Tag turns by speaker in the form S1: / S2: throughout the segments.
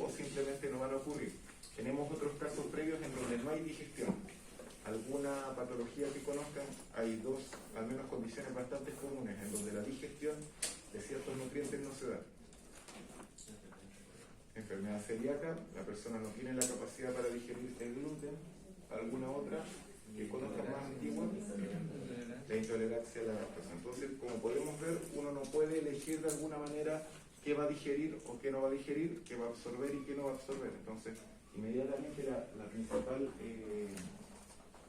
S1: o simplemente no van a ocurrir. Tenemos otros casos previos en donde no hay digestión. Alguna patología que conozcan, hay dos, al menos condiciones bastante comunes, en donde la digestión de ciertos nutrientes no se da. Enfermedad celíaca, la persona no tiene la capacidad para digerir el gluten. Alguna otra que conozcan más antigua, la intolerancia a la lactosa. Entonces, como podemos ver, uno no puede elegir de alguna manera qué va a digerir o qué no va a digerir, qué va a absorber y qué no va a absorber. Entonces, inmediatamente la principal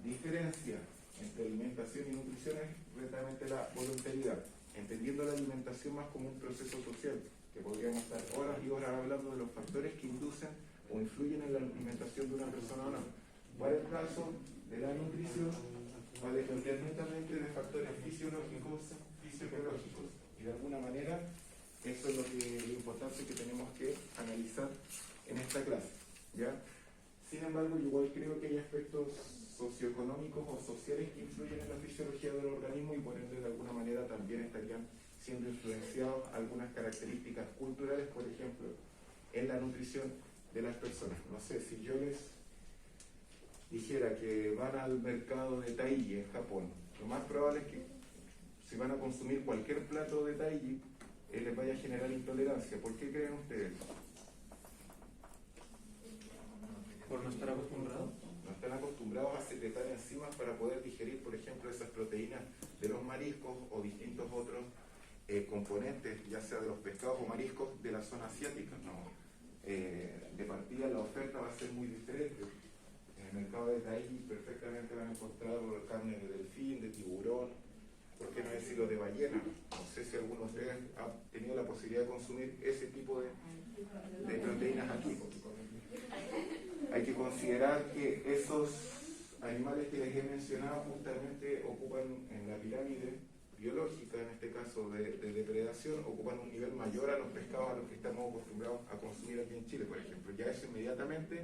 S1: diferencia entre alimentación y nutrición es realmente la voluntariedad, entendiendo la alimentación más como un proceso social, que podríamos estar horas y horas hablando de los factores que inducen o influyen en la alimentación de una persona o no. Para el caso de la nutrición, va a depender netamente de factores fisiológicos, fisiológicos, y de alguna manera eso es lo importante que tenemos que analizar en esta clase, ¿ya? Sin embargo, yo igual creo que hay aspectos socioeconómicos o sociales que influyen en la fisiología del organismo y por ende de alguna manera también estarían siendo influenciados algunas características culturales, por ejemplo, en la nutrición de las personas. No sé, si yo les dijera que van al mercado de Taiji en Japón, lo más probable es que si van a consumir cualquier plato de Taiji, les vaya a generar intolerancia. ¿Por qué creen ustedes?
S2: ¿Por no estar acostumbrados?
S1: No están acostumbrados a secretar enzimas para poder digerir, por ejemplo, esas proteínas de los mariscos o distintos otros componentes, ya sea de los pescados o mariscos de la zona asiática, ¿no? De partida la oferta va a ser muy diferente. En el mercado de Taiji perfectamente van a encontrar carne de delfín, de tiburón, por qué no decirlo de ballena. No sé si alguno de ustedes ha tenido la posibilidad de consumir ese tipo de proteínas aquí. Hay que considerar que esos animales que les he mencionado justamente ocupan en la pirámide biológica, en este caso de depredación, ocupan un nivel mayor a los pescados a los que estamos acostumbrados a consumir aquí en Chile, por ejemplo. Ya eso inmediatamente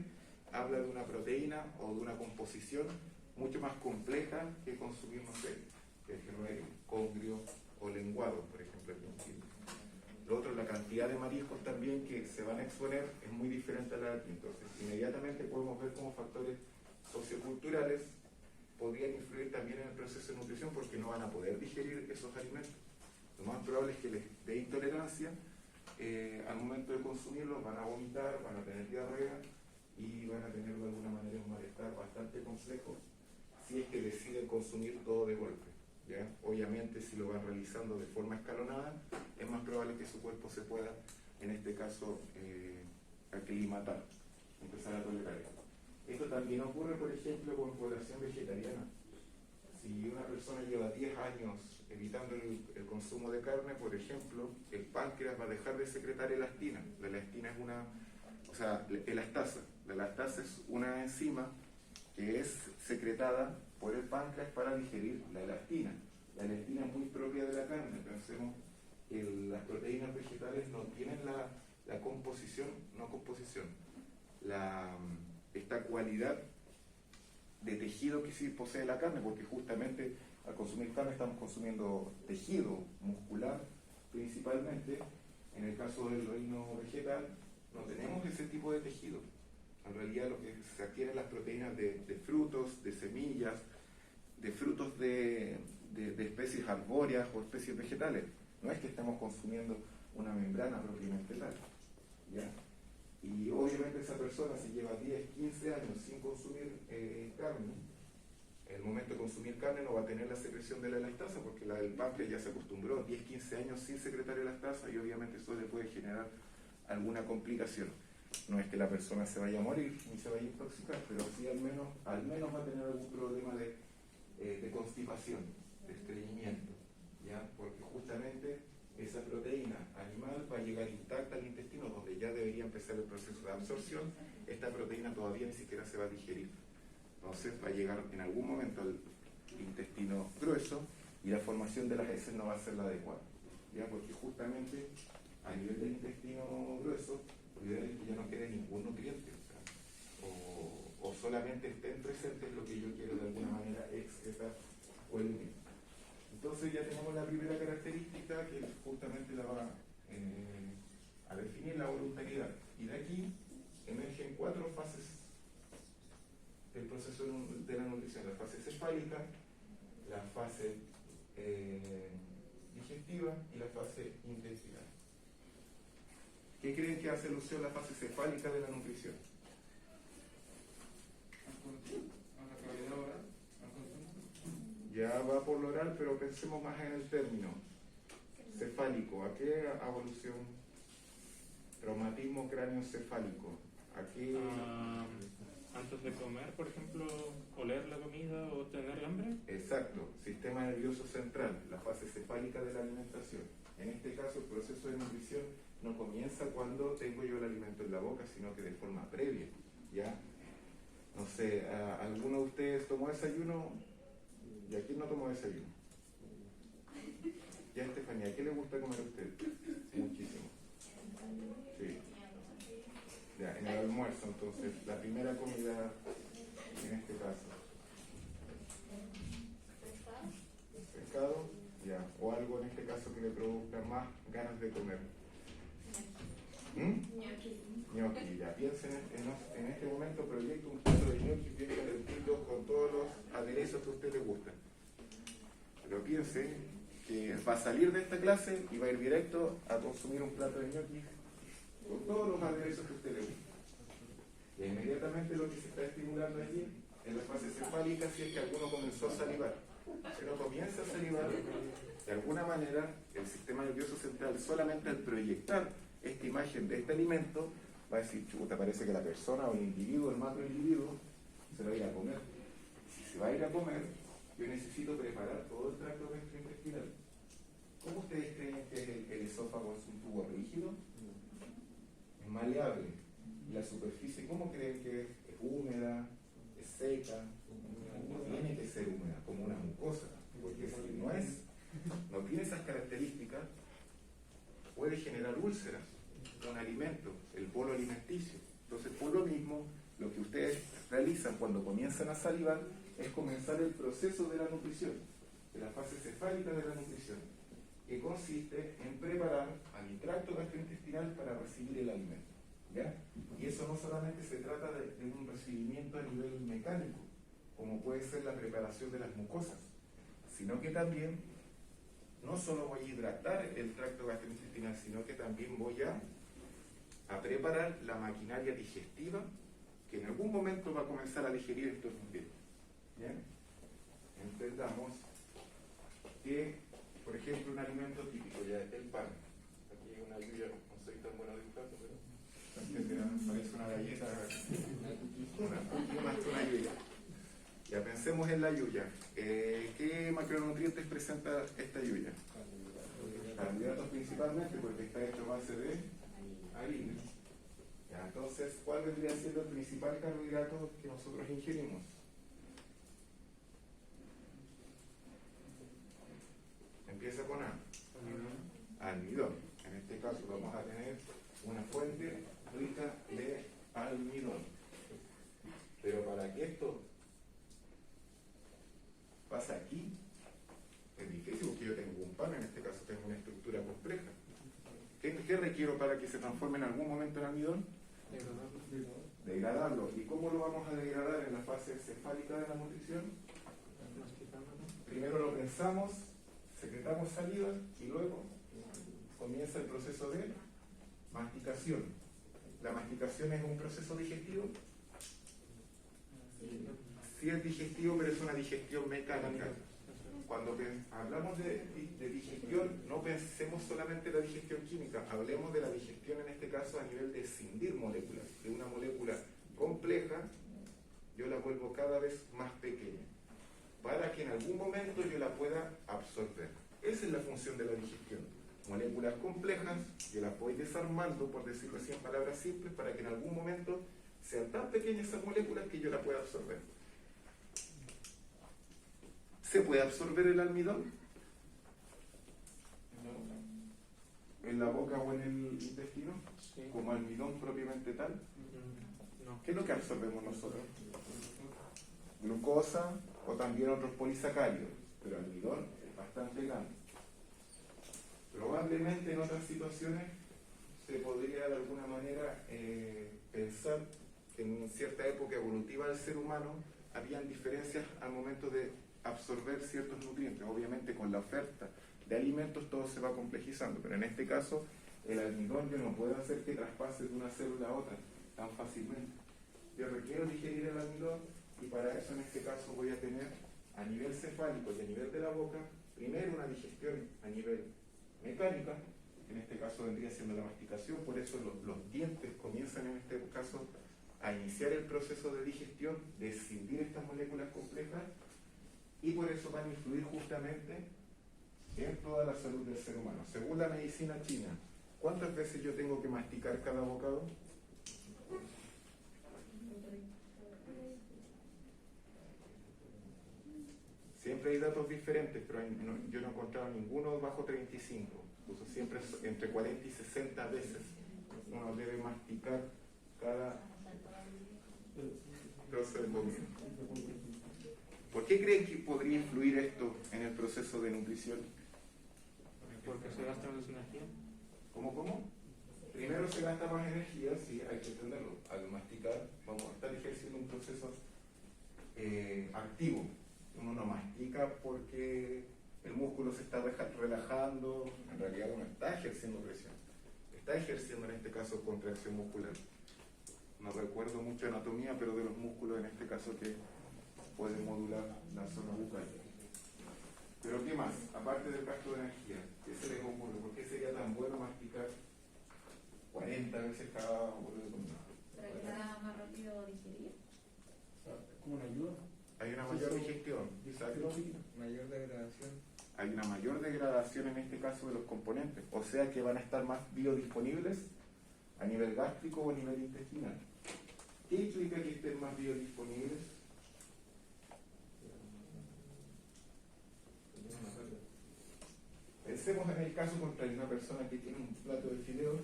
S1: habla de una proteína o de una composición mucho más compleja que consumir, no sé, congrio o lenguado, por ejemplo, aquí en Chile. Lo otro, la cantidad de mariscos también que se van a exponer es muy diferente a la de aquí. Entonces, inmediatamente podemos ver como factores socioculturales podrían influir también en el proceso de nutrición porque no van a poder digerir esos alimentos. Lo más probable es que les dé intolerancia, al momento de consumirlos van a vomitar, van a tener diarrea y van a tener de alguna manera un malestar bastante complejo si es que deciden consumir todo de golpe, ¿ya? Obviamente si lo van realizando de forma escalonada es más probable que su cuerpo se pueda, en este caso, aclimatar, empezar a tolerar. Esto también ocurre, por ejemplo, con población vegetariana. Si una persona lleva 10 años evitando el consumo de carne, por ejemplo, el páncreas va a dejar de secretar elastina. La elastina es elastasa. La elastasa es una enzima que es secretada por el páncreas para digerir la elastina. La elastina es muy propia de la carne. Pensemos que las proteínas vegetales no tienen esta cualidad de tejido que sí posee la carne, porque justamente al consumir carne estamos consumiendo tejido muscular principalmente. En el caso del reino vegetal no tenemos ese tipo de tejido. En realidad lo que se adquieren las proteínas de frutos, de semillas, de frutos de especies arbóreas o especies vegetales. No es que estemos consumiendo una membrana propiamente tal, ¿ya? Y obviamente esa persona, si lleva 10, 15 años sin consumir carne, en el momento de consumir carne no va a tener la secreción de la elastasa porque el páncreas ya se acostumbró 10, 15 años sin secretar elastasa y obviamente eso le puede generar alguna complicación. No es que la persona se vaya a morir ni se vaya a intoxicar, pero sí al menos va a tener algún problema de constipación, de estreñimiento, ¿ya? Porque justamente esa proteína animal va a llegar intacta al intestino, donde ya debería empezar el proceso de absorción. Esta proteína todavía ni siquiera se va a digerir. Entonces va a llegar en algún momento al intestino grueso y la formación de las heces no va a ser la adecuada, ¿ya? Porque justamente a nivel del intestino grueso, lo ideal es que ya no quede ningún nutriente, o solamente estén presentes lo que yo quiero de alguna manera excretar o eliminar. Entonces ya tenemos la primera característica que justamente la va a definir la voluntariedad. Y de aquí cefálica, la fase digestiva y la fase intestinal. ¿Qué creen que hace alusión la fase cefálica de la nutrición?
S2: ¿A la cavidad oral?
S1: Ya va por lo oral, pero pensemos más en el término cefálico. ¿A qué evolución? Traumatismo cráneoencefálico. ¿A qué?
S2: Antes de comer, por ejemplo, oler la comida o tener hambre.
S1: Exacto, sistema nervioso central, la fase cefálica de la alimentación. En este caso, el proceso de nutrición no comienza cuando tengo yo el alimento en la boca, sino que de forma previa. ¿Ya? No sé, ¿alguno de ustedes tomó desayuno? ¿Y a quién no tomó desayuno? Ya, Estefanía, ¿qué le gusta comer a usted? Muchísimo. Sí. Ya, en el almuerzo, entonces, la primera comida en este caso. Pescado, ya, o algo en este caso que le produzca más ganas de comer. Ñoqui, ya. Piensen en este momento, proyecto un plato de ñoqui bien calentito con todos los aderezos que a usted le gustan. Pero piense que va a salir de esta clase y va a ir directo a consumir un plato de ñoqui con todos los aderezos que a usted le gustan. Y inmediatamente lo que se está estimulando allí en la fase cefálica, si es que alguno comenzó a salivar. Si no comienza a salivar, de alguna manera el sistema nervioso central, solamente al proyectar esta imagen de este alimento, va a decir, chuta, parece que la persona o el individuo, el macroindividuo, se va a ir a comer. Si se va a ir a comer, yo necesito preparar todo el tracto gastrointestinal. ¿Cómo ustedes creen que el esófago es un tubo rígido? Es maleable. ¿Y la superficie, cómo creen que es? ¿Es húmeda? ¿Es seca? No tiene que ser húmeda, como una mucosa, porque si no es, no tiene esas características, puede generar úlceras, un alimento, el bolo alimenticio. Entonces, por lo mismo, lo que ustedes realizan cuando comienzan a salivar es comenzar el proceso de la nutrición, de la fase cefálica de la nutrición, que consiste en preparar al tracto gastrointestinal para recibir el alimento. ¿Ya? Y eso no solamente se trata de un recibimiento a nivel mecánico, como puede ser la preparación de las mucosas, sino que también no solo voy a hidratar el tracto gastrointestinal, sino que también voy a preparar la maquinaria digestiva que en algún momento va a comenzar a digerir estos nutrientes. ¿Bien? Entendamos que, por ejemplo, un alimento típico, ya el pan. Aquí hay una lluvia, no soy tan bueno dibujando, pero parece una galleta, más que una lluvia. Ya pensemos en la yuya. ¿Qué macronutrientes presenta esta yuya? Carbohidratos principalmente, porque está hecho a base de harina. Ya, entonces, ¿cuál vendría siendo el principal carbohidrato que nosotros ingerimos? Empieza con A. Almidón. En este caso vamos a tener una fuente rica de almidón. Pero para que esto pase aquí, es difícil porque yo tengo un pan, en este caso tengo una estructura compleja. ¿Qué requiero para que se transforme en algún momento en almidón? Degradarlo. ¿Y cómo lo vamos a degradar en la fase cefálica de la nutrición? Primero lo pensamos, secretamos saliva y luego comienza el proceso de masticación. ¿La masticación es un proceso digestivo? Sí es digestivo, pero es una digestión mecánica. Cuando hablamos de digestión, no pensemos solamente en la digestión química, hablemos de la digestión en este caso a nivel de escindir moléculas. De una molécula compleja, yo la vuelvo cada vez más pequeña, para que en algún momento yo la pueda absorber. Esa es la función de la digestión. Moléculas complejas, yo las voy desarmando, por decirlo así en palabras simples, para que en algún momento sean tan pequeñas esas moléculas que yo la pueda absorber. ¿Se puede absorber el almidón? ¿En la boca o en el intestino? Sí. ¿Como almidón propiamente tal?
S2: No.
S1: ¿Qué es lo que absorbemos nosotros? Glucosa o también otros polisacáridos, pero almidón es bastante grande. Probablemente en otras situaciones se podría de alguna manera pensar que en cierta época evolutiva del ser humano habían diferencias al momento de absorber ciertos nutrientes. Obviamente con la oferta de alimentos todo se va complejizando, pero en este caso el almidón yo no puedo hacer que traspase de una célula a otra tan fácilmente. Yo requiero digerir el almidón y para eso en este caso voy a tener a nivel cefálico y a nivel de la boca, primero una digestión a nivel mecánica, en este caso vendría siendo la masticación, por eso los dientes comienzan en este caso a iniciar el proceso de digestión, de escindir estas moléculas complejas, y por eso van a influir justamente en toda la salud del ser humano. Según la medicina china, ¿cuántas veces yo tengo que masticar cada bocado? Siempre hay datos diferentes, pero yo no he encontrado ninguno bajo 35. Incluso siempre entre 40 y 60 veces uno debe masticar cada trozo de comida. ¿Por qué creen que podría influir esto en el proceso de nutrición?
S2: Porque se gasta más energía.
S1: ¿Cómo? Primero se gasta más energía, sí, hay que entenderlo. Al masticar vamos a estar ejerciendo un proceso activo. Uno no mastica porque el músculo se está relajando, en realidad uno está ejerciendo presión. Está ejerciendo en este caso contracción muscular. No recuerdo mucho anatomía, pero de los músculos en este caso que pueden modular la zona bucal. Pero ¿qué más? Aparte del gasto de energía, ¿qué se les ocurre? ¿Por qué sería tan bueno masticar 40 veces cada bolo de comida?
S3: ¿Para que sea más rápido digerir?
S4: Es como una ayuda.
S1: Hay una mayor digestión, exacto.
S4: Mayor degradación.
S1: Hay una mayor degradación en este caso de los componentes, o sea que van a estar más biodisponibles a nivel gástrico o a nivel intestinal. ¿Qué implica que estén más biodisponibles? Pensemos en el caso contra una persona que tiene un plato de fideos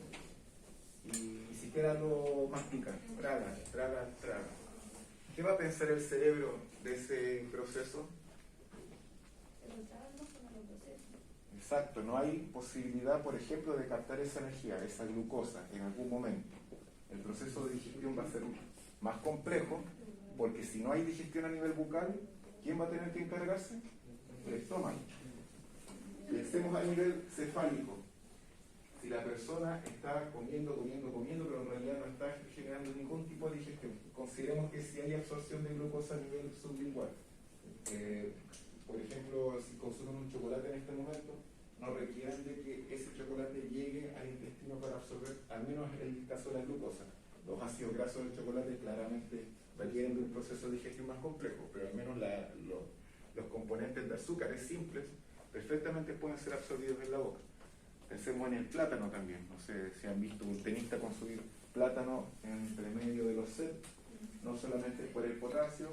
S1: y ni siquiera lo mastica, traga. ¿Qué va a pensar el cerebro de ese proceso? Exacto, no hay posibilidad, por ejemplo, de captar esa energía, esa glucosa en algún momento. El proceso de digestión va a ser más complejo, porque si no hay digestión a nivel bucal, ¿quién va a tener que encargarse? El estómago. Pensemos a nivel cefálico. Si la persona está comiendo, pero en realidad no está generando ningún tipo de digestión, consideremos que si hay absorción de glucosa a nivel sublingual, por ejemplo, si consumen un chocolate en este momento, no requieren de que ese chocolate llegue al intestino para absorber, al menos en el caso de la glucosa. Los ácidos grasos del chocolate claramente requieren de un proceso de digestión más complejo, pero al menos los componentes de azúcares simples perfectamente pueden ser absorbidos en la boca. Pensemos en el plátano también. No sé si han visto un tenista consumir plátano entre medio de los sets, no solamente por el potasio.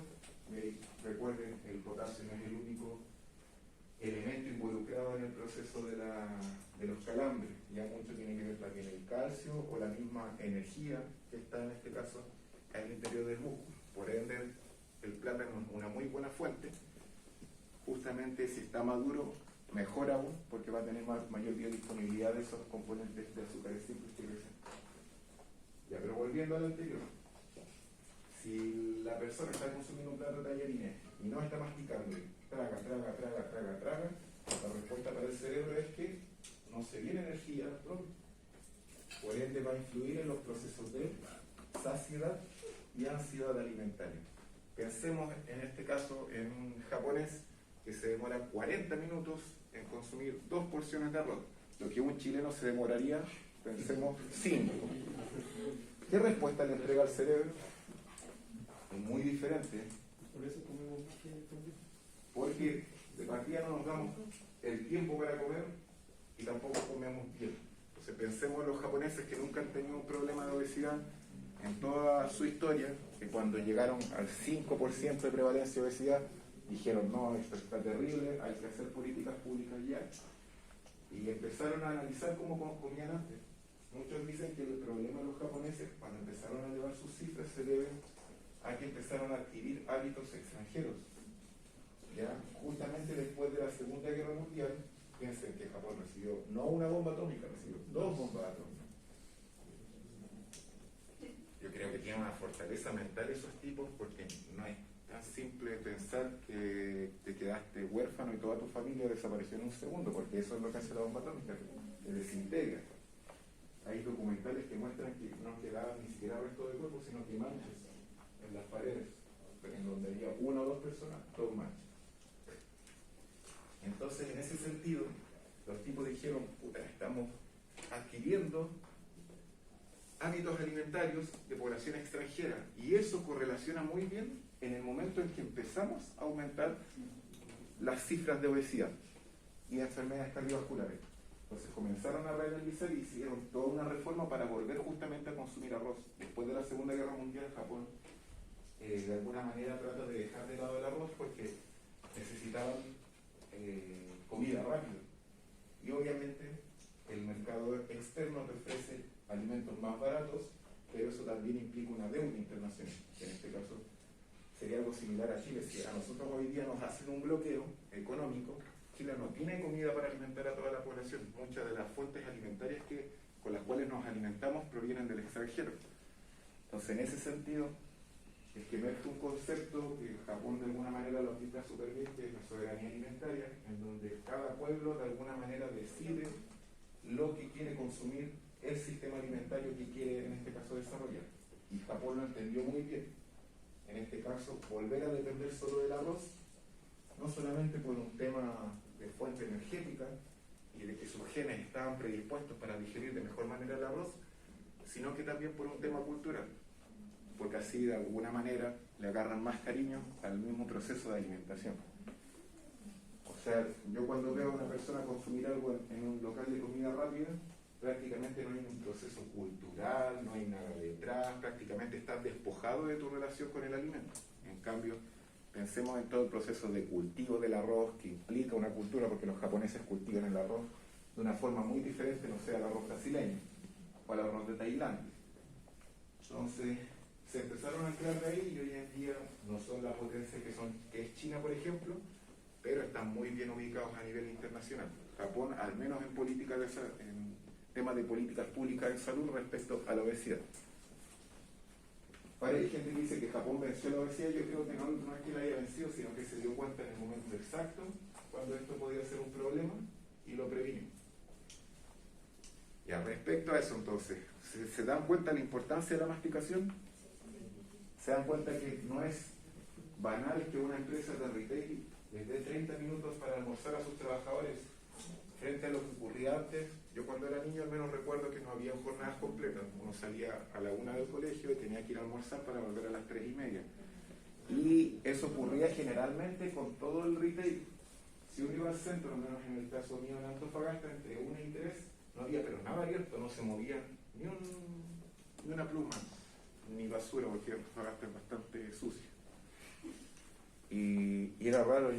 S1: Recuerden, el potasio no es el único elemento involucrado en el proceso de los calambres. Ya mucho tiene que ver también el calcio o la misma energía que está en este caso al interior del músculo. Por ende, el plátano es una muy buena fuente. Justamente si está maduro, mejor aún, porque va a tener mayor biodisponibilidad de esos componentes de azúcares simples que crecen. Ya, pero volviendo al anterior, si la persona está consumiendo un plato de tallarines y no está masticando, traga, la respuesta para el cerebro es que no se viene energía propia. Por ende va a influir en los procesos de saciedad y ansiedad alimentaria. Pensemos en este caso en un japonés que se demora 40 minutos en consumir 2 porciones de arroz, lo que un chileno se demoraría, pensemos, 5. ¿Qué respuesta le entrega al cerebro? Muy diferente.
S4: Por eso comemos más que también.
S1: Porque de partida no nos damos el tiempo para comer y tampoco comemos bien. Entonces pensemos en los japoneses que nunca han tenido un problema de obesidad en toda su historia, que cuando llegaron al 5% de prevalencia de obesidad, dijeron, no, esto está terrible, hay que hacer políticas públicas ya. Y empezaron a analizar cómo comían antes. Muchos dicen que el problema de los japoneses, cuando empezaron a elevar sus cifras, se debe a que empezaron a adquirir hábitos extranjeros. ¿Ya? Justamente después de la Segunda Guerra Mundial, piensen que Japón recibió no una bomba atómica, recibió 2 bombas atómicas. Yo creo que tienen una fortaleza mental esos tipos porque no es tan simple pensar que te quedaste huérfano y toda tu familia desapareció en un segundo, porque eso es lo que hace la bomba atómica, te desintegra. Hay documentales que muestran que no quedaban ni siquiera restos de cuerpo, sino que manchas en las paredes, en donde había una o dos personas, dos manchas. Entonces, en ese sentido, los tipos dijeron, puta, estamos adquiriendo hábitos alimentarios de población extranjera, y eso correlaciona muy bien en el momento en que empezamos a aumentar las cifras de obesidad y de enfermedades cardiovasculares. Entonces comenzaron a reanalizar y hicieron toda una reforma para volver justamente a consumir arroz. Después de la Segunda Guerra Mundial, Japón de alguna manera trata de dejar de lado el arroz porque necesitaban comida rápida. Y obviamente el mercado externo te ofrece alimentos más baratos, pero eso también implica una deuda internacional, que en este caso sería algo similar a Chile. Si a nosotros hoy día nos hacen un bloqueo económico, Chile no tiene comida para alimentar a toda la población. Muchas de las fuentes alimentarias con las cuales nos alimentamos provienen del extranjero. Entonces, en ese sentido, es que emerge un concepto que Japón de alguna manera lo aplica súper bien, que es la soberanía alimentaria, en donde cada pueblo de alguna manera decide lo que quiere consumir, el sistema alimentario que quiere en este caso desarrollar. Y Japón lo entendió muy bien. En este caso, volver a depender solo del arroz, no solamente por un tema de fuente energética y de que sus genes estaban predispuestos para digerir de mejor manera el arroz, sino que también por un tema cultural, porque así de alguna manera le agarran más cariño al mismo proceso de alimentación. O sea, yo cuando veo a una persona consumir algo en un local de comida rápida, prácticamente no hay un proceso cultural, no hay nada detrás, prácticamente estás despojado de tu relación con el alimento. En cambio, pensemos en todo el proceso de cultivo del arroz que implica una cultura, porque los japoneses cultivan el arroz de una forma muy diferente, no sea el arroz brasileño o el arroz de Tailandia. Entonces, se empezaron a anclar de ahí y hoy en día no son la potencia que es China, por ejemplo, pero están muy bien ubicados a nivel internacional. Japón, al menos en temas de políticas públicas en salud respecto a la obesidad. Ahora hay gente que dice que Japón venció la obesidad. Yo creo que no es que la haya vencido, sino que se dio cuenta en el momento exacto cuando esto podía ser un problema y lo previno. Y al respecto a eso, entonces, ¿se dan cuenta de la importancia de la masticación? ¿Se dan cuenta que no es banal que una empresa de retail les dé 30 minutos para almorzar a sus trabajadores frente a lo que ocurría antes? Yo cuando era niño al menos recuerdo que no había jornadas completas. Uno salía a la 1 del colegio y tenía que ir a almorzar para volver a las 3:30. Y eso ocurría generalmente con todo el retail. Si uno iba al centro, al menos en el caso mío en Antofagasta, entre 1 y 3, no había pero nada abierto, no se movía ni una pluma, ni basura, porque Antofagasta es bastante sucio. Y era raro.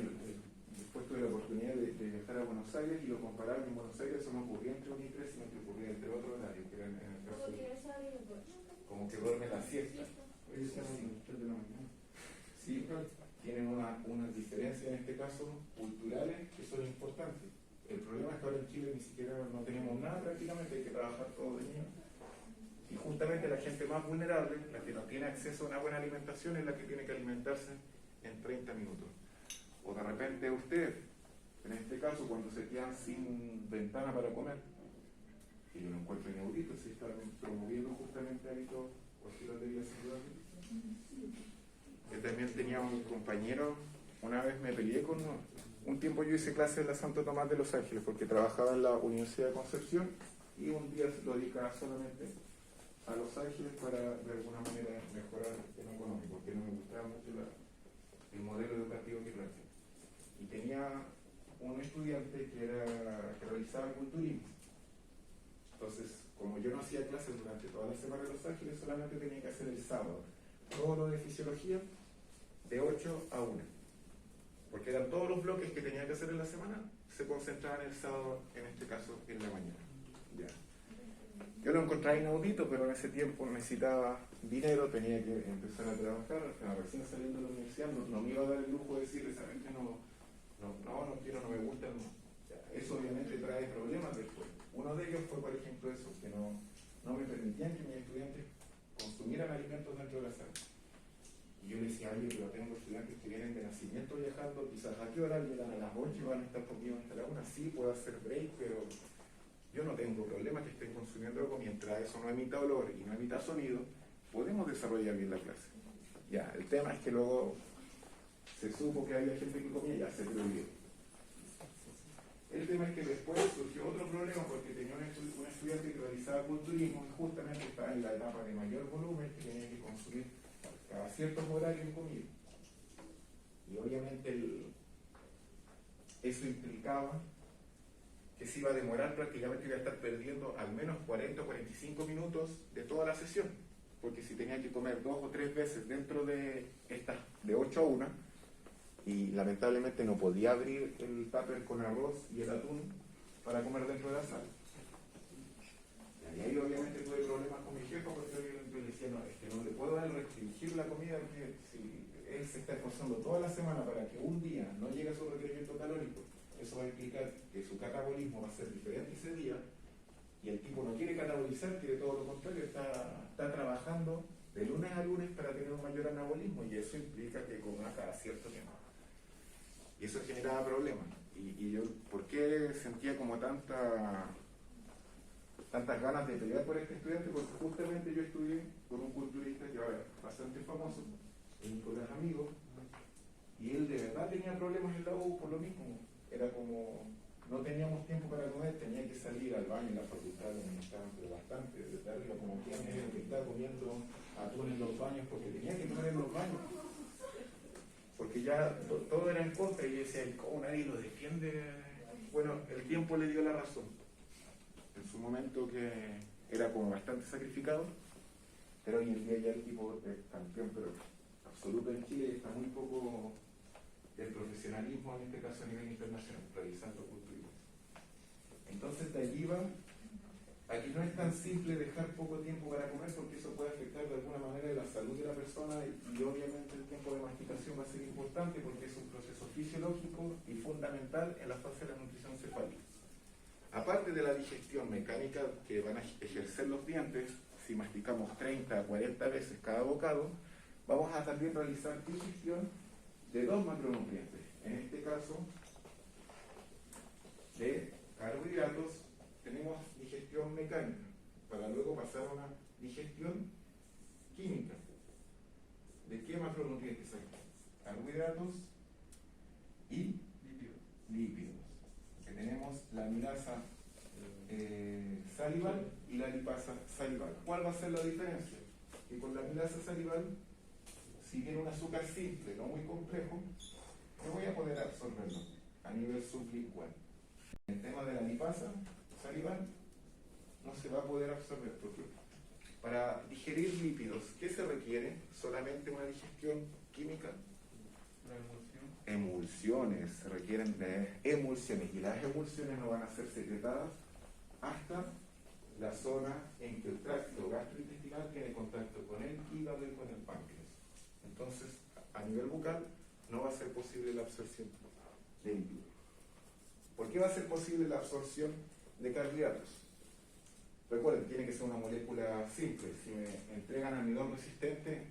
S1: Después tuve la oportunidad de viajar a Buenos Aires y lo comparaba en Buenos Aires. Eso no ocurría entre 1 y 3, sino que ocurría entre otro horario, que era en el caso como que duerme la siesta.
S4: Hoy están a las 3 de la mañana.
S1: Sí, tienen unas diferencias en este caso culturales que son importantes. El problema es que ahora en Chile ni siquiera no tenemos nada prácticamente, hay que trabajar todo de niño. Y justamente la gente más vulnerable, la que no tiene acceso a una buena alimentación, es la que tiene que alimentarse en 30 minutos. O de repente usted, en este caso, cuando se quedan sin ventana para comer, que yo lo encuentro inaudito, se están promoviendo justamente hábitos o estilos de vida saludables. Yo también tenía un compañero, una vez me peleé con uno. Un tiempo yo hice clases en la Santo Tomás de Los Ángeles porque trabajaba en la Universidad de Concepción y un día se lo dedicaba solamente a Los Ángeles para de alguna manera mejorar el tema económico, porque no me gustaba mucho el modelo educativo que plantea. Y tenía un estudiante que realizaba culturismo. Entonces, como yo no hacía clases durante toda la semana en Los Ángeles, solamente tenía que hacer el sábado todo lo de fisiología de 8 a 1. Porque eran todos los bloques que tenía que hacer en la semana, se concentraban el sábado, en este caso, en la mañana. Ya. Yo lo encontraba inaudito, pero en ese tiempo necesitaba dinero, tenía que empezar a trabajar, recién saliendo de la universidad, no me iba a dar el lujo de decirle, ¿saben que no quiero, no me gusta? No. Eso obviamente trae problemas después. Uno de ellos fue, por ejemplo, eso, que no me permitían que mis estudiantes consumieran alimentos dentro de la sala. Y yo le decía, oye, pero tengo estudiantes que vienen de nacimiento viajando, quizás a qué hora llegan a las 8 y van a estar conmigo hasta la 1, sí, puedo hacer break, pero yo no tengo problema que estén consumiendo algo mientras eso no emita olor y no emita sonido, podemos desarrollar bien la clase. Ya, el tema es que luego se supo que había gente que comía y ya se prohibió. El tema es que después surgió otro problema porque tenía un estudiante que realizaba culturismo y justamente estaba en la etapa de mayor volumen, que tenía que consumir cada ciertos horarios comida. Y obviamente eso implicaba que se iba a demorar prácticamente, iba a estar perdiendo al menos 40 o 45 minutos de toda la sesión, porque si tenía que comer 2 o 3 veces dentro de estas de 8 a 1, y lamentablemente no podía abrir el tupper con arroz y el atún para comer dentro de la sala. Y ahí obviamente tuve problemas con mi jefa porque yo le decía, no, es que no le puedo restringir la comida porque si él se está esforzando toda la semana para que un día no llegue a su requerimiento calórico, eso va a implicar que su catabolismo va a ser diferente ese día y el tipo no quiere catabolizar, quiere todo lo contrario, está trabajando de lunes a lunes para tener un mayor anabolismo y eso implica que coma cada cierto tiempo. Y eso generaba problemas. Y yo, ¿por qué sentía como tantas ganas de pelear por este estudiante? Porque justamente yo estudié con un culturista que era bastante famoso, el Nicolás Amigo, y él de verdad tenía problemas en la U por lo mismo. Era como, no teníamos tiempo para comer, tenía que salir al baño en la facultad, donde estaban pero bastante, desde arriba, como que estaba comiendo atún en los baños, porque tenía que comer en los baños. Porque ya todo era en contra y yo decía, ¿cómo nadie lo defiende? Bueno, el tiempo le dio la razón. En su momento que era como bastante sacrificado, pero hoy en día ya el tipo es campeón pero absoluto en Chile y está muy poco del profesionalismo, en este caso a nivel internacional, realizando culturismo. Entonces de allí va, aquí no es tan simple dejar poco tiempo para comer porque eso puede afectar de alguna manera la salud de la persona y obviamente el tiempo de masticación va a ser importante porque es un proceso fisiológico y fundamental en la fase de la nutrición cefálica. Aparte de la digestión mecánica que van a ejercer los dientes, si masticamos 30 a 40 veces cada bocado, vamos a también realizar digestión de 2 macronutrientes, en este caso de carbohidratos. Tenemos digestión mecánica, para luego pasar a una digestión química. ¿De qué macronutrientes hay? Carbohidratos y lípidos. Que tenemos la amilasa salival y la lipasa salival. ¿Cuál va a ser la diferencia? Que con la amilasa salival, si bien un azúcar simple, no muy complejo, no voy a poder absorberlo a nivel sublingual. El tema de la lipasa salival no se va a poder absorber porque para digerir lípidos, ¿qué se requiere? Solamente una digestión química. La emulsiones, se requieren de emulsiones y las emulsiones no van a ser secretadas hasta la zona en que el tracto gastrointestinal tiene contacto con el hígado y con el páncreas. Entonces, a nivel bucal no va a ser posible la absorción de lípidos. ¿Por qué va a ser posible la absorción de carbohidratos? Recuerden, tiene que ser una molécula simple. Si me entregan almidón resistente,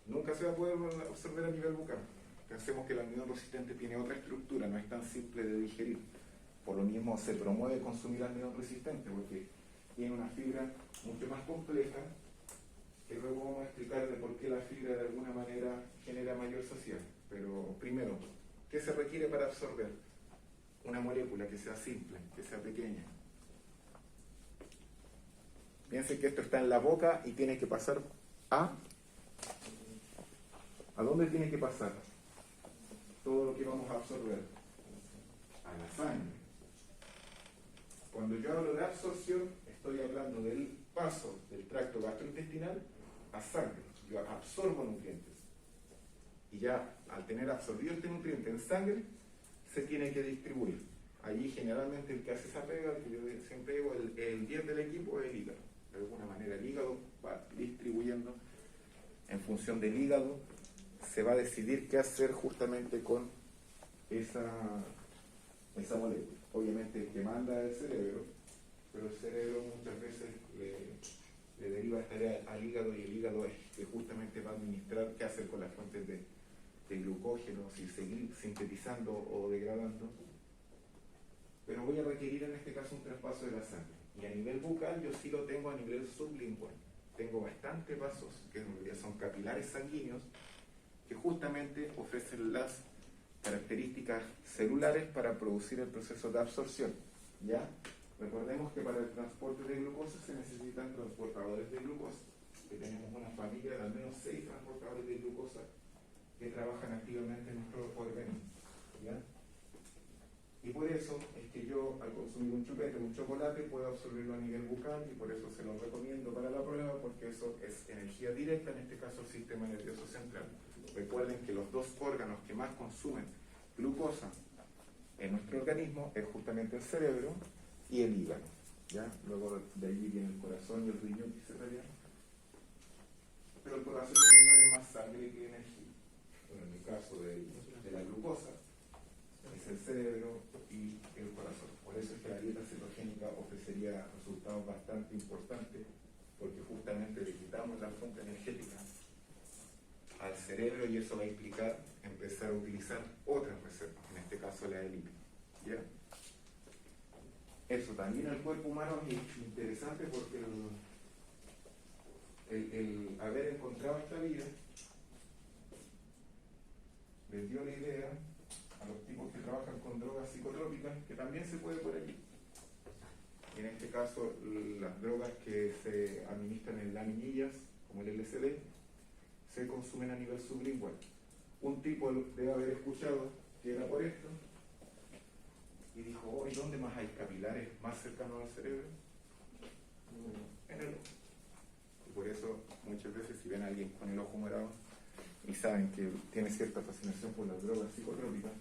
S1: nunca se va a poder absorber a nivel bucal. Pensemos que el almidón resistente tiene otra estructura, no es tan simple de digerir. Por lo mismo se promueve consumir almidón resistente, porque tiene una fibra mucho más compleja, que luego vamos a explicar de por qué la fibra de alguna manera genera mayor saciedad. Pero primero, ¿qué se requiere para absorber? Una molécula que sea simple, que sea pequeña. Piensen que esto está en la boca y tiene que pasar ¿a dónde tiene que pasar? Todo lo que vamos a absorber. A la sangre. Cuando yo hablo de absorción, estoy hablando del paso del tracto gastrointestinal a sangre. Yo absorbo nutrientes. Y ya al tener absorbido este nutriente en sangre, se tiene que distribuir. Allí generalmente el que hace esa pega, que yo siempre digo, el 10 del equipo es el hígado. De alguna manera el hígado va distribuyendo en función del hígado, se va a decidir qué hacer justamente con esa molécula. Obviamente el que manda es el cerebro, pero el cerebro muchas veces le deriva esta tarea al hígado, y el hígado es que justamente va a administrar qué hacer con las fuentes de glucógeno, si seguir sintetizando o degradando. Pero voy a requerir en este caso un traspaso de la sangre. Y a nivel bucal yo sí lo tengo a nivel sublingual. Tengo bastantes vasos, que en realidad son capilares sanguíneos, que justamente ofrecen las características celulares para producir el proceso de absorción. ¿Ya? Recordemos que para el transporte de glucosa se necesitan transportadores de glucosa, que tenemos una familia de al menos 6 transportadores de glucosa que trabajan activamente en nuestro organismo. ¿Ya? Y por eso es que yo, al consumir un chupete, un chocolate, puedo absorbirlo a nivel bucal, y por eso se lo recomiendo para la prueba, porque eso es energía directa, en este caso el sistema nervioso central. Recuerden que los dos órganos que más consumen glucosa en nuestro organismo es justamente el cerebro y el hígado. ¿Ya? Luego de allí viene el corazón y el riñón, etcétera. Pero el corazón y el riñón es más sangre que energía. Bueno, en el caso de la glucosa, es el cerebro y el corazón. Por eso es que la dieta cetogénica ofrecería resultados bastante importantes, porque justamente le quitamos la fuente energética al cerebro, y eso va a implicar empezar a utilizar otras reservas, en este caso la de lípidos. ¿Ya? Eso también al cuerpo humano es interesante, porque el haber encontrado esta vida les dio la idea a los tipos que trabajan con drogas psicotrópicas que también se puede por allí. En este caso, las drogas que se administran en laminillas, como el LSD, se consumen a nivel sublingual. Un tipo debe haber escuchado que era por esto y dijo: oh, ¿y dónde más hay capilares más cercanos al cerebro? En el ojo. Y por eso muchas veces, si ven a alguien con el ojo morado y saben que tiene cierta fascinación por las drogas psicotrópicas,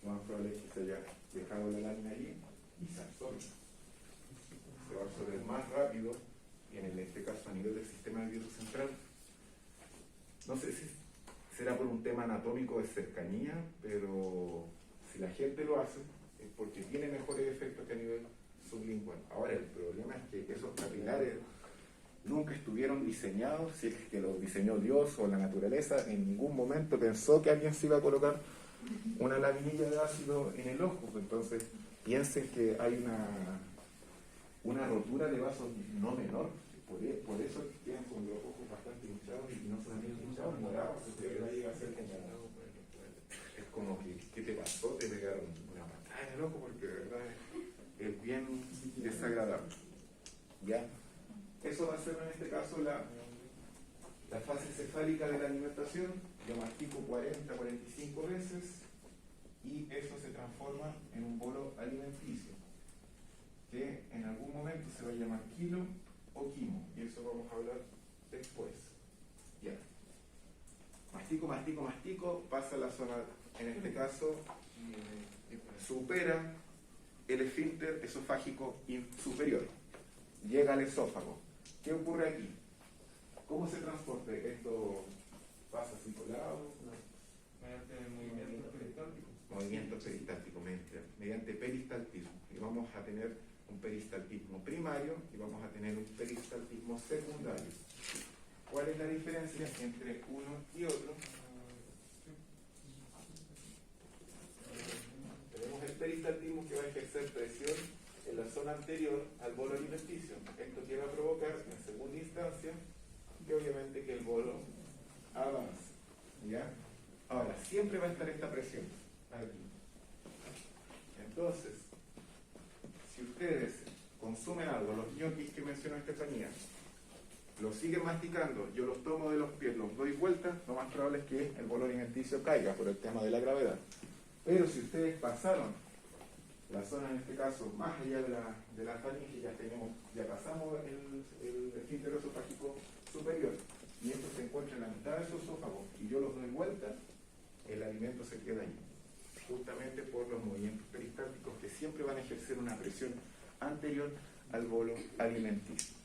S1: lo más probable es que se haya dejado la lámina allí y se absorbe. Se va a absorber más rápido, y en este caso a nivel del sistema nervioso central. No sé si será por un tema anatómico de cercanía, pero si la gente lo hace es porque tiene mejores efectos que a nivel sublingual. Ahora, el problema es que esos capilares nunca estuvieron diseñados. Si es que los diseñó Dios o la naturaleza, en ningún momento pensó que alguien se iba a colocar una laminilla de ácido en el ojo. Entonces piensen que hay una rotura de vasos no menor. Por eso quedan con los ojos bastante hinchados, y no solamente hinchados, morados, porque de verdad llega a ser como, es como que, ¿qué te pasó? Te pegaron una patada en el ojo, porque de verdad es bien desagradable. ¿Ya? Eso va a ser en este caso la fase cefálica de la alimentación. Yo mastico 40-45 veces, y eso se transforma en un bolo alimenticio, que en algún momento se va a llamar kilo o quimo, y eso vamos a hablar después. Ya. Mastico, pasa a la zona, en este caso, supera el esfínter esofágico superior, llega al esófago. ¿Qué ocurre aquí? ¿Cómo se transporta? ¿Esto pasa así colado?
S2: Mediante movimientos peristálticos.
S1: Movimiento peristáltico, mediante peristaltismo. Y vamos a tener un peristaltismo primario y vamos a tener un peristaltismo secundario. ¿Cuál es la diferencia entre uno y otro? Tenemos el peristaltismo, que va a ejercer presión en la zona anterior al bolo alimenticio. Esto que va a provocar, en segunda instancia, que obviamente que el bolo avance. ¿Ya? Ahora, siempre va a estar esta presión aquí. Entonces, si ustedes consumen algo, los ñoquis que mencionó Estefanía, los siguen masticando, yo los tomo de los pies, los doy vuelta, lo más probable es que el bolo alimenticio caiga por el tema de la gravedad. Pero si ustedes pasaron la zona, en este caso, más allá de la faringe, ya pasamos el esfínter esofágico superior, y esto se encuentra en la mitad de su esófago, y yo los doy vuelta, el alimento se queda ahí, justamente por los movimientos peristálticos que siempre van a ejercer una presión anterior al bolo alimenticio.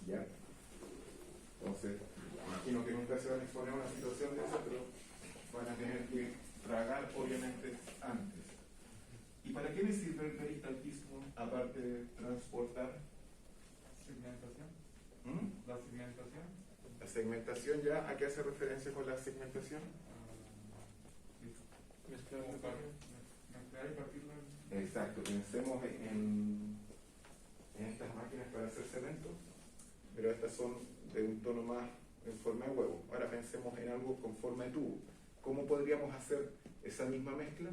S1: ¿Ya? Entonces, imagino que nunca se van a exponer a una situación de esa, pero van a tener que tragar obviamente antes. ¿Y para qué me sirve el peristaltismo, aparte de transportar?
S2: Segmentación.
S1: ¿Mm?
S4: La segmentación.
S1: La segmentación, ya, ¿a qué hace referencia con la segmentación?
S2: Mezclar
S4: Como
S2: la
S4: para
S2: carne.
S4: mezclar y partirla.
S1: Exacto, pensemos en estas máquinas para hacer cemento, pero estas son de un tono más en forma de huevo. Ahora pensemos en algo con forma de tubo. ¿Cómo podríamos hacer esa misma mezcla?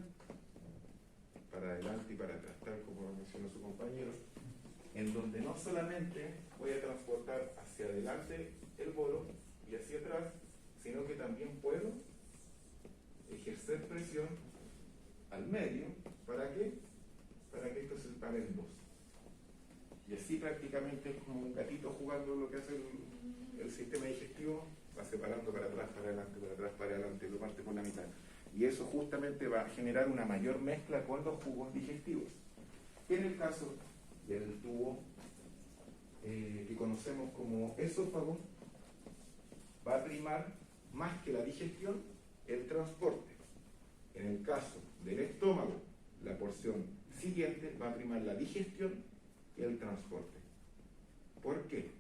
S1: Para adelante y para atrás, tal como lo mencionó su compañero, en donde no solamente voy a transportar hacia adelante el bolo y hacia atrás, sino que también puedo ejercer presión al medio. ¿Para qué? Para que esto se separe en dos. Y así prácticamente es como un gatito jugando lo que hace el sistema digestivo, va separando para atrás, para adelante, para atrás, para adelante, lo parte por la mitad. Y eso justamente va a generar una mayor mezcla con los jugos digestivos. En el caso del tubo que conocemos como esófago, va a primar más que la digestión el transporte. En el caso del estómago, la porción siguiente va a primar la digestión y el transporte. ¿Por qué?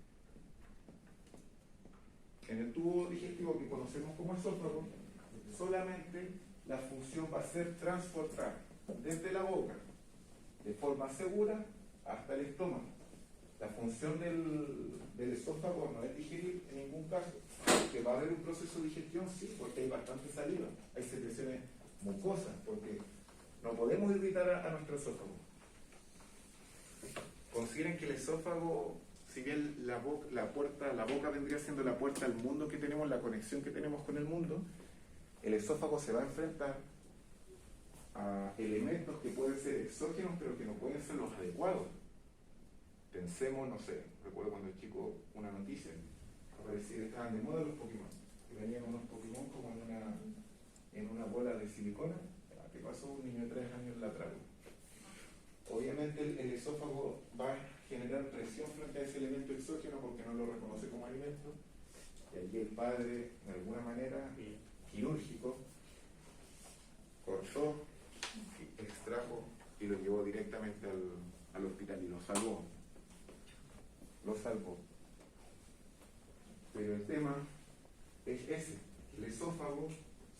S1: En el tubo digestivo que conocemos como esófago, solamente la función va a ser transportar desde la boca de forma segura hasta el estómago. La función del esófago no es digerir en ningún caso. Que va a haber un proceso de digestión, sí, porque hay bastante saliva, hay secreciones mucosas, porque no podemos irritar a nuestro esófago. Consideren que el esófago, si bien la boca vendría siendo la puerta al mundo que tenemos, la conexión que tenemos con el mundo, el esófago se va a enfrentar a elementos que pueden ser exógenos, pero que no pueden ser los adecuados. Pensemos, no sé, recuerdo cuando el chico, una noticia, aparecía, estaban de moda los Pokémon, que venían unos Pokémon como en una bola de silicona. ¿Qué pasó? Un niño de 3 años la tragó. Obviamente el esófago va a generar presión frente a ese elemento exógeno porque no lo reconoce como alimento, y allí el padre, de alguna manera quirúrgico, cortó, extrajo y lo llevó directamente al hospital y lo salvó. Lo salvó. Pero el tema es ese: el esófago,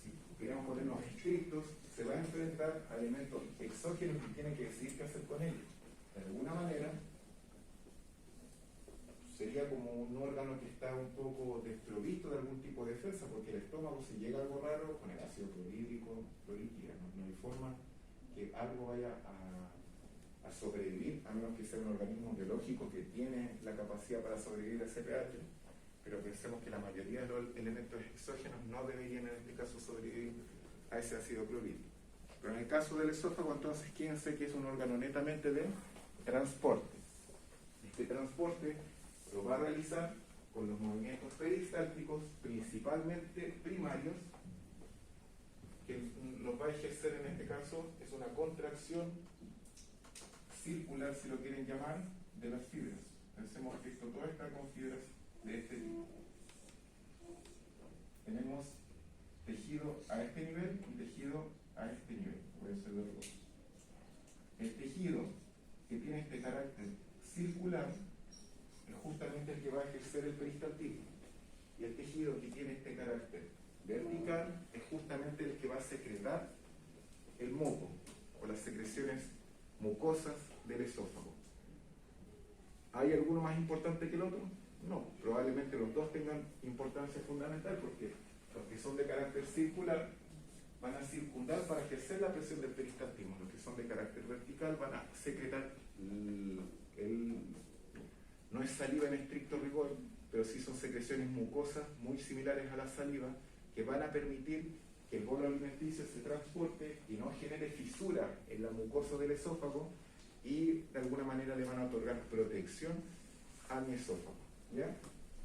S1: si queremos ponernos estrictos, se va a enfrentar a elementos exógenos y tiene que decidir qué hacer con ellos. De alguna manera, sería como un órgano que está un poco desprovisto de algún tipo de defensa, porque el estómago, si llega algo raro, con el ácido clorhídrico, no hay forma que algo vaya a sobrevivir, a menos que sea un organismo biológico que tiene la capacidad para sobrevivir a ese pH. Pero pensemos que la mayoría de los elementos exógenos no deberían en este caso sobrevivir a ese ácido clorhídrico. Pero en el caso del esófago, entonces, fíjense que es un órgano netamente de transporte. Este transporte lo va a realizar con los movimientos peristálticos, principalmente primarios, que los va a ejercer en este caso, es una contracción circular, si lo quieren llamar, de las fibras. Pensemos que esto todo está con fibras de este tipo. Tenemos tejido a este nivel y tejido a este nivel. Puede ser de otro. El tejido que tiene este carácter circular es justamente el que va a ejercer el peristaltismo. Y el tejido que tiene este carácter vertical es justamente el que va a secretar el moco o las secreciones mucosas del esófago. ¿Hay alguno más importante que el otro? No, probablemente los dos tengan importancia fundamental, porque los que son de carácter circular van a circundar para ejercer la presión del peristaltismo. Los que son de carácter vertical van a secretar no es saliva en estricto rigor, pero sí son secreciones mucosas muy similares a la saliva, que van a permitir que el bolo alimenticio se transporte y no genere fisura en la mucosa del esófago, y de alguna manera le van a otorgar protección a mi esófago, ¿ya?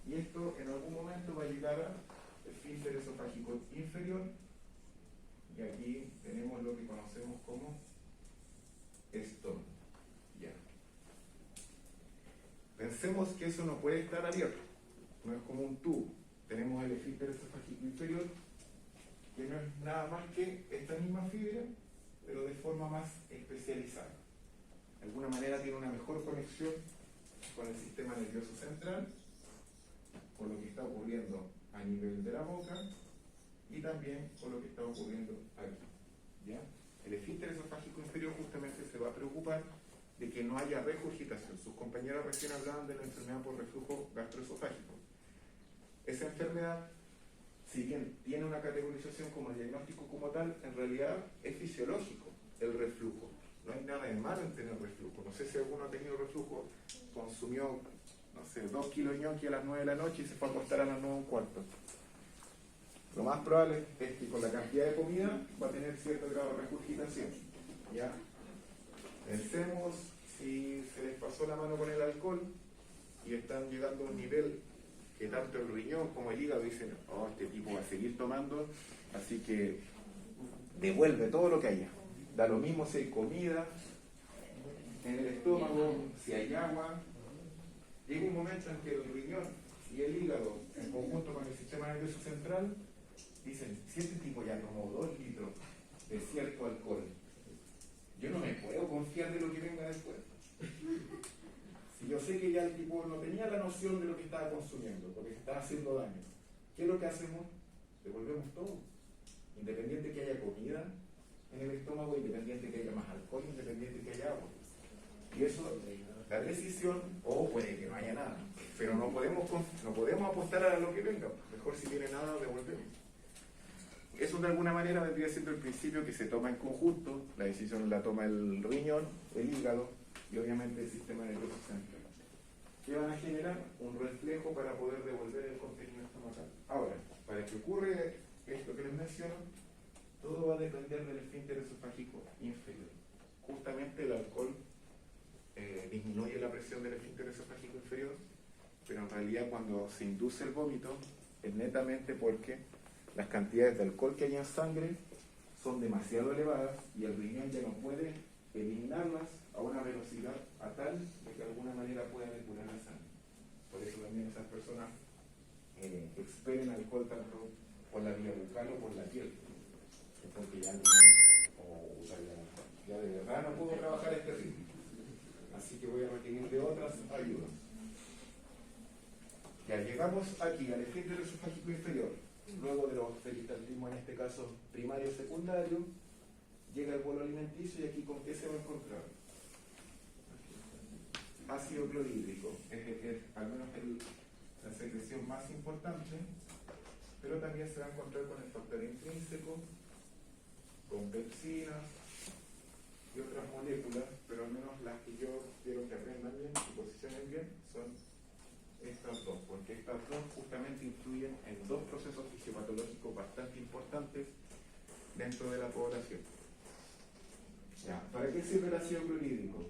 S1: Y esto en algún momento va a llegar al esfínter esofágico inferior, y aquí tenemos lo que conocemos como estómago, ¿ya? Pensemos que eso no puede estar abierto, no es como un tubo. Tenemos el esfínter esofágico inferior, que no es nada más que esta misma fibra, pero de forma más especializada. De alguna manera tiene una mejor conexión con el sistema nervioso central con lo que está ocurriendo a nivel de la boca y también con lo que está ocurriendo aquí. ¿Ya? El esfínter esofágico inferior justamente se va a preocupar de que no haya regurgitación. Sus compañeras recién hablaban de la enfermedad por reflujo gastroesofágico. Esa enfermedad, si bien tiene una categorización como diagnóstico como tal, en realidad es fisiológico el reflujo. No hay nada de malo en tener reflujo. No sé si alguno ha tenido reflujo, consumió, no sé, 2 kilos de ñoqui a las 9 de la noche y se fue a acostar a las 9:15. Lo más probable es que con la cantidad de comida va a tener cierto grado de regurgitación. ¿Ya? Pensemos si se les pasó la mano con el alcohol y están llegando a un nivel que tanto el riñón como el hígado dicen, oh, este tipo va a seguir tomando, así que devuelve todo lo que haya. Da lo mismo si hay comida en el estómago, si hay agua. Llega un momento en que el riñón y el hígado, en conjunto con el sistema nervioso central, dicen, si este tipo ya tomó 2 litros de cierto alcohol, yo no me puedo confiar de lo que venga después. Si yo sé que ya el tipo no tenía la noción de lo que estaba consumiendo, porque se estaba haciendo daño, ¿qué es lo que hacemos? Devolvemos todo. Independiente que haya comida en el estómago, independiente que haya más alcohol, independiente que haya agua. Y eso, la decisión, o puede que no haya nada, pero no podemos apostar a lo que venga. Mejor si viene nada, devolvemos. Eso de alguna manera vendría siendo el principio que se toma en conjunto. La decisión la toma el riñón, el hígado y obviamente el sistema nervioso central, que van a generar un reflejo para poder devolver el contenido estomacal. Ahora, para que ocurra esto que les menciono, todo va a depender del esfínter esofágico inferior. Justamente el alcohol disminuye la presión del esfínter esofágico inferior, pero en realidad cuando se induce el vómito es netamente porque las cantidades de alcohol que hay en sangre son demasiado elevadas y el riñón ya no puede eliminarlas a una velocidad a tal de que de alguna manera pueda depurar la sangre. Por eso también esas personas expelen alcohol tanto por la vía bucal o por la piel. Es porque ya el riñón, ya de verdad no puedo trabajar este ritmo. Así que voy a requerir de otras ayudas. Ya llegamos aquí al esfínter esofágico inferior. Luego de los peristaltismos, en este caso primario y secundario, llega el bolo alimenticio y aquí con qué se va a encontrar. Ácido clorhídrico, es al menos la secreción más importante, pero también se va a encontrar con el factor intrínseco, con pepsinas y otras moléculas, pero al menos las que yo quiero que aprendan bien y posicionen bien son estas dos, porque estas dos justamente influyen en 2 procesos fisiopatológicos bastante importantes dentro de la población. Ya, ¿para qué sirve el ácido clorhídrico?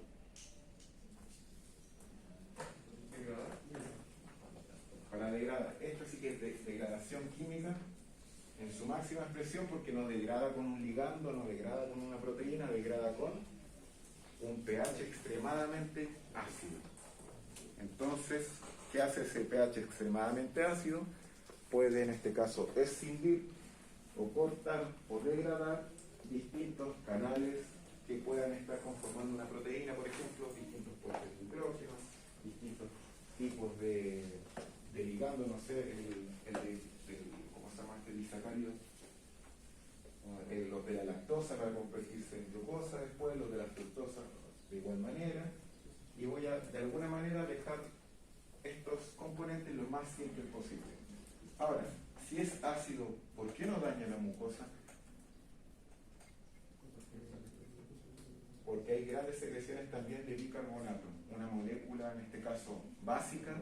S1: Para degradar. Esto sí que es degradación química en su máxima expresión, porque no degrada con un ligando, no degrada con una proteína, degrada con un pH extremadamente ácido. Entonces, ¿qué hace ese pH extremadamente ácido? Puede en este caso escindir o cortar o degradar distintos canales que puedan estar conformando una proteína, por ejemplo, distintos puertos de hidrógeno, distintos tipos de ligando, no sé, ¿cómo se llama este disacárido? Los de la lactosa para convertirse en glucosa después, los de la fructosa de igual manera, y voy a de alguna manera dejar estos componentes lo más simples posible. Ahora, si es ácido, ¿por qué no daña la mucosa? Porque hay grandes secreciones también de bicarbonato, una molécula en este caso básica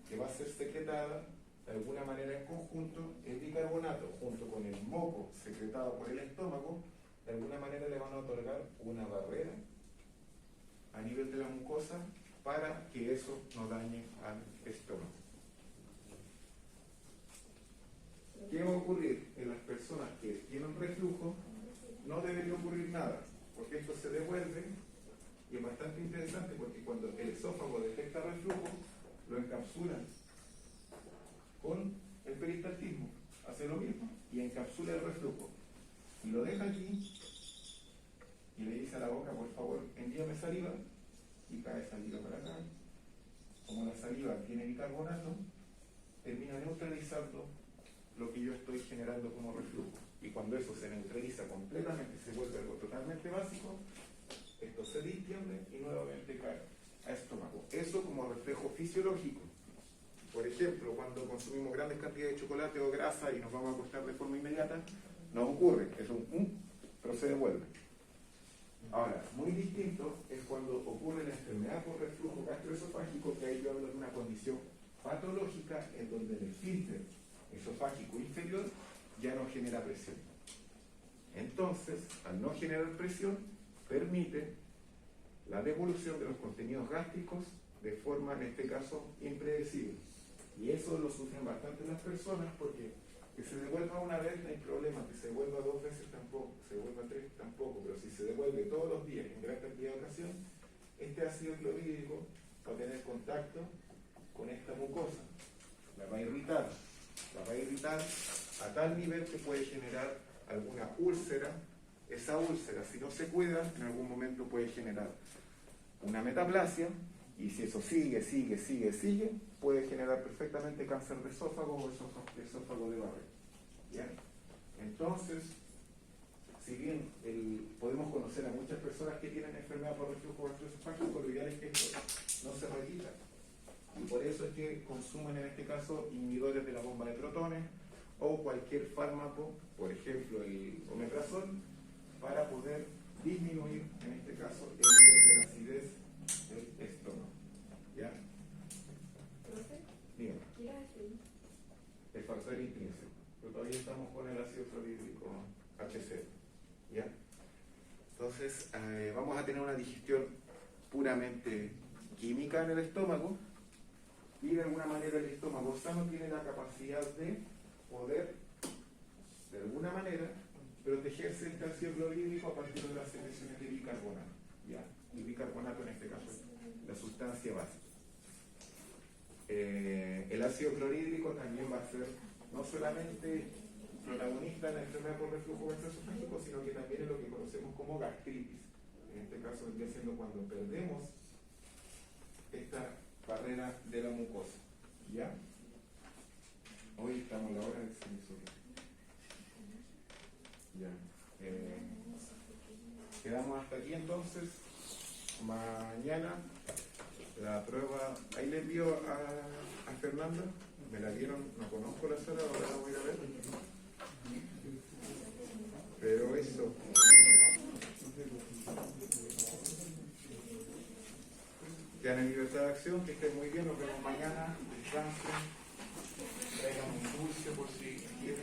S1: que va a ser secretada de alguna manera en conjunto. El bicarbonato junto con el moco secretado por el estómago de alguna manera le van a otorgar una barrera a nivel de la mucosa para que eso no dañe al estómago. ¿Qué va a ocurrir? En las personas que tienen reflujo no debería ocurrir nada, porque esto se devuelve y es bastante interesante porque cuando el esófago detecta reflujo lo encapsula con el peristaltismo, hace lo mismo y encapsula el reflujo y lo deja aquí y le dice a la boca, por favor, envíame saliva, y cae saliva para acá. Como la saliva tiene bicarbonato, termina neutralizando lo que yo estoy generando como reflujo. Y cuando eso se neutraliza completamente, se vuelve algo totalmente básico, esto se distiende y nuevamente cae a estómago. Eso como reflejo fisiológico. Por ejemplo, cuando consumimos grandes cantidades de chocolate o grasa y nos vamos a acostar de forma inmediata, nos ocurre, es pero se devuelve. Ahora, muy distinto es cuando ocurre la enfermedad por reflujo gastroesofágico, que ahí yo hablo de una condición patológica en donde el esfínter esofágico inferior ya no genera presión. Entonces, al no generar presión, permite la devolución de los contenidos gástricos de forma, en este caso, impredecible. Y eso lo sufren bastante las personas porque que se devuelva una vez no hay problema, que se devuelva 2 veces tampoco, que se devuelva 3 tampoco, pero si se devuelve todos los días en gran cantidad de ocasiones, este ácido clorhídrico va a tener contacto con esta mucosa, la va a irritar a tal nivel que puede generar alguna úlcera. Esa úlcera, si no se cuida, en algún momento puede generar una metaplasia, y si eso sigue, puede generar perfectamente cáncer de esófago o esófago de Barrett. ¿Ya? Entonces, si bien podemos conocer a muchas personas que tienen enfermedad por reflujo gastroesofágico, lo ideal es que esto no se repita. Y por eso es que consumen en este caso inhibidores de la bomba de protones o cualquier fármaco, por ejemplo el omeprazol, para poder disminuir, en este caso, el nivel de la acidez del estómago. ¿Ya?
S3: ¿Profe?
S1: Dígame.
S3: ¿Qué era eso?
S1: El factor intrínseco. Pero todavía estamos con el ácido clorhídrico HCl. ¿Ya? Entonces, vamos a tener una digestión puramente química en el estómago, y de alguna manera el estómago sano tiene la capacidad de poder, de alguna manera, protegerse del ácido clorhídrico a partir de las secreciones de bicarbonato. ¿Ya? El bicarbonato en este caso es la sustancia básica. El ácido clorhídrico también va a ser no solamente protagonista en la enfermedad por reflujo gastroesofágico, sino que también es lo que conocemos como gastritis. En este caso vendría siendo cuando perdemos esta barrera de la mucosa. ¿Ya? Hoy estamos a la hora del sensor. Ya. Quedamos hasta aquí entonces. Mañana la prueba, ahí le envío a Fernanda, me la dieron, no conozco la sala, ahora la voy a ir a ver. Pero eso. Quedan en libertad de acción, que estén muy bien, nos vemos mañana, descansen, traigan un dulce por si quieren.